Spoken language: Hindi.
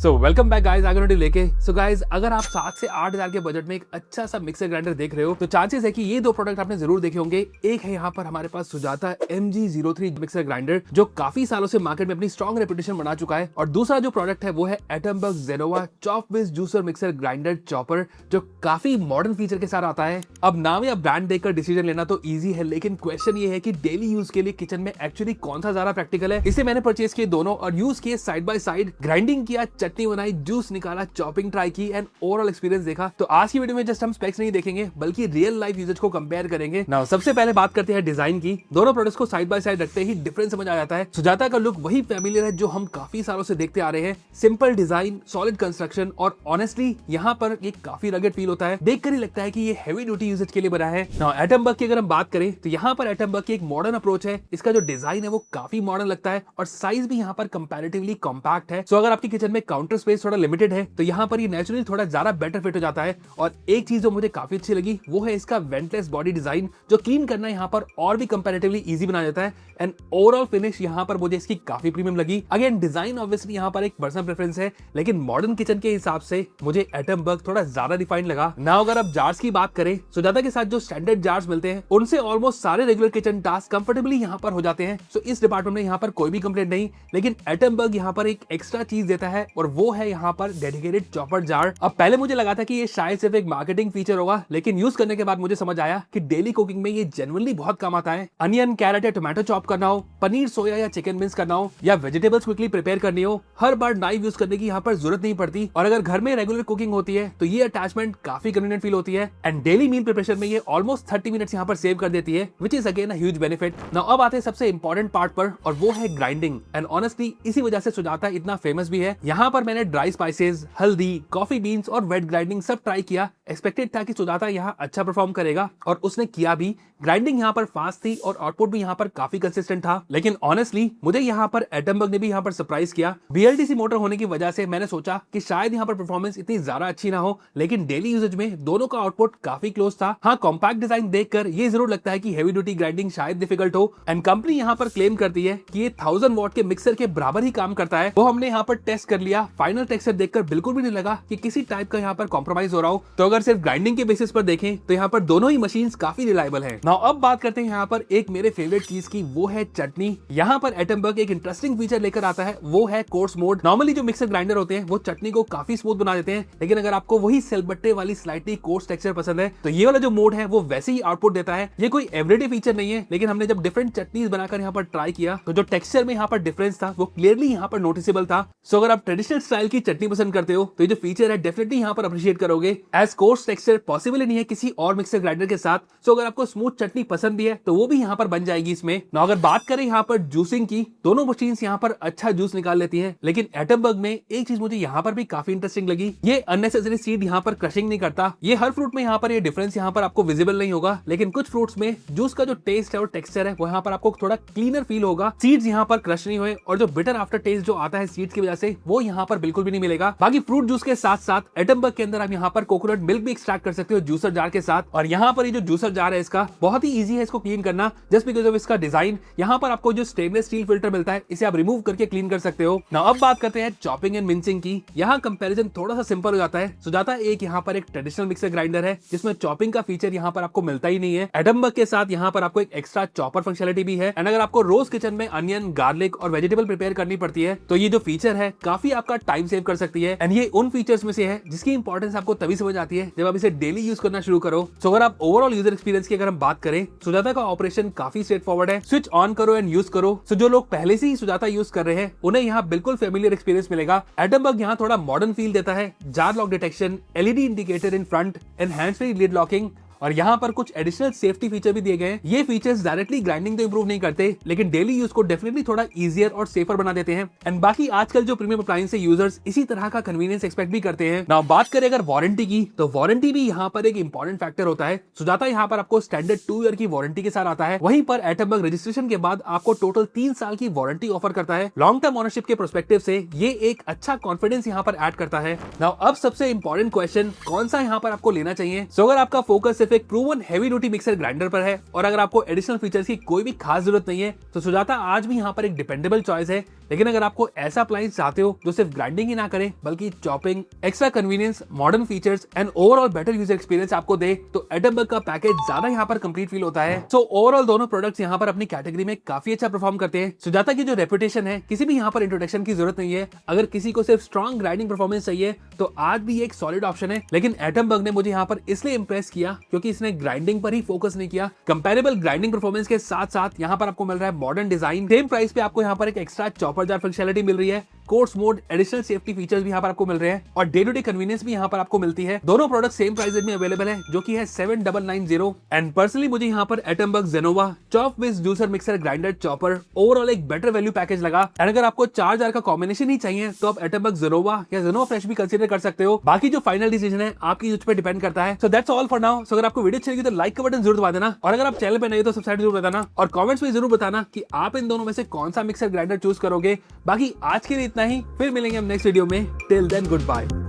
सो वेलकम बैक गाइस आगे लेके। सो गाइस अगर आप 7 से 8 हजार के बजट में एक अच्छा सा मिक्सर ग्राइंडर देख रहे हो तो चांसेस है कि ये दो प्रोडक्ट आपने जरूर देखे होंगे। एक है यहाँ पर हमारे पास सुजाता MG03 मिक्सर ग्राइंडर जो काफी सालों से मार्केट में अपनी स्ट्रॉन्ग रेपुटेशन बना चुका है, और दूसरा जो प्रोडक्ट है वो है Atomberg Genova chop with juicer mixer grinder chopper जो काफी मॉडर्न फीचर के साथ आता है। अब नाम या ब्रांड देखकर डिसीजन लेना तो ईजी है, लेकिन क्वेश्चन ये है कि डेली यूज के लिए किचन में एक्चुअली कौन सा ज्यादा प्रैक्टिकल है। इसे मैंने परचेज किए दोनों और यूज किए साइड बाय साइड, ग्राइंडिंग किया, चटनी बनाई, जूस निकाला, चॉपिंग ट्राई की एंड ओवरऑल एक्सपीरियंस देखा। तो आज की वीडियो में जस्ट हम स्पेक्स नहीं देखेंगे बल्कि रियल लाइफ यूजेज को कंपेयर करेंगे। नाउ सबसे पहले बात करते हैं डिजाइन की। दोनों प्रोडक्ट्स को साइड बाय साइड रखते ही डिफरेंस समझ आ जाता है। सुजाता का लुक वही फैमिलियर है जो हम काफी सालों से देखते आ रहे हैं। सिंपल डिजाइन, सॉलिड कंस्ट्रक्शन और ऑनेस्टली यहाँ पर ये काफी रगड फील होता है। देखकर ही लगता है कि ये हेवी ड्यूटी यूजेज के लिए बना है। नाउ एटमबर्ग की अगर हम बात करें तो यहाँ पर एटमबर्ग की एक मॉडर्न अप्रोच है। इसका जो डिजाइन है वो काफी मॉडर्न लगता है और साइज भी यहाँ पर कंपैरेटिवली कॉम्पैक्ट है। सो अगर आपकी किचन में काउंटर स्पेस थोड़ा लिमिटेड है तो यहाँ पर ये नेचुरली थोड़ा ज्यादा बेटर फिट हो जाता है। और एक चीज जो मुझे काफी अच्छी लगी वो है इसका वेंटलेस बॉडी डिजाइन जो क्लीन करना यहाँ पर और भी कंपैरेटिवली इजी बना देता है। एंड ओवरऑल फिनिश यहाँ पर मुझे इसकी काफी प्रीमियम लगी। अगेन डिजाइन ऑब्वियसली यहाँ पर एक पर्सनल प्रेफरेंस है, लेकिन मॉडर्न किचन के हिसाब से मुझे एटमबर्ग थोड़ा ज्यादा डिफाइंड लगा। ना अगर आप जार्स की बात करें, सुजाता के साथ जो स्टैंडर्ड जार्स मिलते हैं उनसे ऑलमोस्ट सारे रेगुलर किचन टास्क कंफर्टेबली यहाँ पर हो जाते हैं। सो इस डिपार्टमेंट में यहाँ पर कोई भी कंप्लेंट नहीं, लेकिन एटमबर्ग यहाँ पर एक एक्स्ट्रा चीज देता है और वो है यहाँ पर डेडिकेटेड चॉपर जार। अब पहले मुझे लगा था कि ये शायद सिर्फ एक मार्केटिंग फीचर होगा, लेकिन यूज करने के बाद मुझे समझ आया कि डेली कुकिंग में ये जेन्युइनली बहुत काम आता है। अनियन, कैरेट या टोमेटो चॉप करना हो, पनीर, सोया या चिकन मिन्स करना हो, या वेजिटेबल्स क्विकली प्रिपेयर करनी हो, हर बार नाइफ यूज करने की यहाँ पर जरूरत नहीं पड़ती। और अगर घर में रेगुलर कुकिंग होती है तो ये अटैचमेंट काफी कन्वीनियंट फील होती है। एंड डेली मील प्रिपरेशन में ये ऑलमोस्ट 30 मिनट्स यहाँ पर सेव कर देती है, which is again a huge benefit. Now अब आते हैं सबसे इंपॉर्टेंट पार्ट पर, और वो है ग्राइंडिंग। एंड ऑनेस्टली इसी वजह से सुजाता इतना फेमस भी है। यहाँ पर मैंने ड्राई स्पाइसेस, हल्दी, कॉफी बीन्स और वेट ग्राइंडिंग सब ट्राई किया। एक्सपेक्टेड था कि सुजाता यहाँ अच्छा परफॉर्म करेगा और उसने किया भी। ग्राइंडिंग यहाँ पर फास्ट थी और आउटपुट भी यहाँ पर काफी कंसिस्टेंट था। लेकिन ऑनेस्टली मुझे यहाँ पर एटमबर्ग ने भी यहाँ पर सरप्राइज किया। BLDC मोटर होने की वजह से मैंने सोचा कि शायद यहाँ पर परफॉर्मेंस इतनी ज्यादा अच्छी ना हो, लेकिन डेली यूजेज में दोनों का आउटपुट काफी क्लोज था। हाँ, कॉम्पैक्ट डिजाइन देखकर ये जरूर लगता है कि हेवी ड्यूटी ग्राइंडिंग शायद डिफिकल्ट हो। एंड कंपनी यहाँ पर क्लेम करती है कि ये 1000 वॉट के मिक्सर के बराबर ही काम करता है। वो हमने यहाँ पर टेस्ट कर लिया। फाइनल टेक्सचर देखकर बिल्कुल भी नहीं लगा कि किसी टाइप का यहाँ पर कॉम्प्रोमाइज हो रहा हो। तो अगर सिर्फ ग्राइंडिंग के बेसिस पर देखें तो यहाँ पर दोनों ही मशीन्स काफी रिलायबल है। नाउ अब बात करते हैं यहाँ पर एक मेरे फेवरेट चीज की, वो है चटनी। यहाँ पर एटमबर्ग एक इंटरेस्टिंग फीचर लेकर आता है, वो है कोर्स मोड। नॉर्मली जो मिक्सर ग्राइंडर होते हैं वो चटनी को काफी स्मूथ बना देते हैं, लेकिन अगर आपको वही सिलबट्टे वाली स्लाइटली कोर्स टेक्सचर पसंद है तो ये वाला जो मोड है वो वैसे ही आउटपुट देता है। ये कोई एवरीडे फीचर नहीं है, लेकिन हमने जब डिफरेंट चटनीज बनाकर यहाँ पर ट्राई किया तो जो टेक्सचर में यहाँ पर डिफरेंस था वो क्लियरली यहाँ पर नोटिसेबल था। सो अगर आप ट्रेडिशनल स्टाइल की चटनी पसंद करते हो तो ये जो फीचर है डेफिनेटली यहाँ पर अप्रिशिएट करोगे। एज कोर्स टेक्सचर पॉसिबल नहीं है किसी और मिक्सर ग्राइंडर के साथ। सो अगर आपको स्मूथ चटनी पसंद भी है तो वो भी यहाँ पर बन जाएगी इसमें। ना अगर बात करें यहाँ पर जूसिंग की, दोनों मशीन्स यहाँ पर अच्छा जूस निकाल लेती हैं, लेकिन एटमबर्ग में एक चीज मुझे यहाँ पर भी काफी इंटरेस्टिंग लगी। ये अननेसेसरी सीड यहाँ पर क्रशिंग नहीं करता। ये हर फ्रूट में यहाँ पर ये डिफरेंस यहाँ पर आपको विजिबल नहीं होगा, लेकिन कुछ फ्रूट्स में जूस का जो टेस्ट है और टेक्सचर है वो यहाँ पर आपको थोड़ा क्लीनर फील होगा। सीड्स यहाँ पर क्रश नहीं हुए और जो बिटर आफ्टर टेस्ट जो आता है सीड्स की वजह से वो यहाँ पर बिल्कुल भी नहीं मिलेगा। बाकी फ्रूट जूस के साथ साथ एटमबर्ग के अंदर आप यहाँ पर कोकोनट मिल्क भी एक्सट्रैक्ट कर सकते हो जूसर जार के साथ। और यहाँ पर ये जो जूसर जार है इसका बहुत ही ईजी है इसको क्लीन करना, जस्ट बिकॉज ऑफ इसका डिजाइन। यहाँ पर आपको जो स्टेनलेस स्टील फिल्टर मिलता है इसे आप रिमूव करके क्लीन कर सकते हो। ना अब बात करते हैं चॉपिंग एंड मिंसिंग की। यहाँ कंपैरिजन थोड़ा सा सिंपल हो जाता है। सुजाता एक यहाँ पर एक ट्रेडिशनल मिक्सर ग्राइंडर है जिसमें चॉपिंग का फीचर यहाँ पर आपको मिलता ही नहीं है। एटमबर्ग के साथ यहाँ पर आपको एक एक्स्ट्रा चॉपर फंक्शनलिटी भी है। एंड अगर आपको रोज किचन में अनियन, गार्लिक और वेजिटेबल प्रिपेयर करनी पड़ती है तो ये जो फीचर है काफी आपका टाइम सेव कर सकती है। एंड ये उन फीचर्स में से है जिसकी इंपॉर्टेंस आपको तभी समझ आती है जब आप इसे डेली यूज करना शुरू करो। सो अगर आप ओवरऑल यूजर एक्सपीरियंस की अगर हम बात करें, सुजाता का ऑपरेशन काफी स्ट्रेट फॉरवर्ड है। स्विच ऑन करो एंड यूज करो। सो जो लोग पहले से ही सुजाता यूज कर रहे हैं उन्हें यहाँ बिल्कुल फेमिलियर एक्सपीरियंस मिलेगा। एटमबर्ग यहाँ थोड़ा मॉडर्न फील देता है। Jar lock detection, LED indicator in front and hands free lid locking, और यहाँ पर कुछ एडिशनल सेफ्टी फीचर भी दिए गए हैं। ये फीचर्स डायरेक्टली ग्राइंडिंग तो इंप्रूव नहीं करते, लेकिन डेली यूज को डेफिनेटली थोड़ा इजियर और सेफर बना देते हैं। एंड बाकी आजकल जो प्रीमियम अप्लायंस यूजर्स इसी तरह का कन्वीनियंस एक्सपेक्ट भी करते हैं। नाउ बात करें अगर वारंटी की, तो वारंटी भी यहाँ पर एक इंपॉर्टेंट फैक्टर होता है। सुजाता यहाँ पर आपको स्टैंडर्ड 2 ईयर की वारंटी के साथ आता है, वहीं पर एटमबर्ग रजिस्ट्रेशन के बाद आपको टोटल 3 साल की वारंटी ऑफर करता है। लॉन्ग टर्म ओनरशिप के पर्सपेक्टिव से ये एक अच्छा कॉन्फिडेंस यहाँ पर ऐड करता है। नाउ अब सबसे इंपॉर्टेंट क्वेश्चन, कौन सा यहाँ पर आपको लेना चाहिए। सो अगर आपका फोकस सिर्फ एक proven heavy duty mixer grinder पर है और अगर आपको एडिशनल फीचर्स की कोई भी खास जरूरत नहीं है तो सुजाता आज भी यहाँ पर एक डिपेंडेबल चॉइस है। लेकिन अगर आपको ऐसा अप्लायंस चाहते हो जो सिर्फ ग्राइंडिंग ही ना करे बल्कि chopping, extra convenience, modern features and overall better user experience आपको दे, तो एटमबर्ग का पैकेज ज्यादा यहाँ पर कंप्लीट फील होता है। सो ओवरऑल दोनों प्रोडक्ट्स यहाँ पर अपनी कैटेगरी में काफी अच्छा परफॉर्म करते हैं। सुजाता की जो रेपुटेशन है, किसी भी यहाँ पर इंट्रोडक्शन की जरूरत नहीं है। अगर किसी को सिर्फ स्ट्रॉन्ग ग्राइंडिंग परफॉर्मेंस चाहिए तो आज भी एक सॉलिड ऑप्शन है। लेकिन एटमबर्ग ने मुझे यहाँ पर इसलिए इंप्रेस किया क्योंकि इसने ग्राइंडिंग पर ही फोकस नहीं किया। कंपेरेबल ग्राइंडिंग परफॉर्मेंस के साथ साथ यहाँ पर आपको मिल रहा है मॉडर्न डिजाइन, सेम प्राइस पे आपको यहाँ पर एक एक्स्ट्रा चॉपर जार फंक्शनलिटी मिल रही है, course mode, additional safety features भी यहाँ पर आपको मिल रहे हैं और डे टू डे कन्वीनियंस भी यहाँ पर आपको मिलती है। दोनों प्रोडक्ट सेम प्राइस में अवेलेबल है जो कि है 7990। एंड पर्सनली मुझे यहाँ पर Atomberg Genova chop with juicer mixer grinder chopper overall एक बेटर वैल्यू पैकेज लगा। एंड अगर आपको 4 जार का कॉम्बिनेशन ही चाहिए तो आप एटमबर्ग जेनोवा या जेनोवा फ्रेश भी कंसीडर कर सकते हो। बाकी जो फाइनल डिसीजन है आपकी यूज पे डिपेंड करता है। So that's all for now. So अगर आपको वीडियो अच्छी लगी तो लाइक का बटन जरूर दबा देना और अगर आप चैनल पे नए हो तो सब्सक्राइब जरूर बताना और कमेंट्स में जरूर बताना कि आप इन दोनों में से कौन सा मिक्सर ग्राइंडर चूज करोगे। बाकी आज के लिए इतना ही, फिर मिलेंगे हम नेक्स्ट वीडियो में। Till then good bye.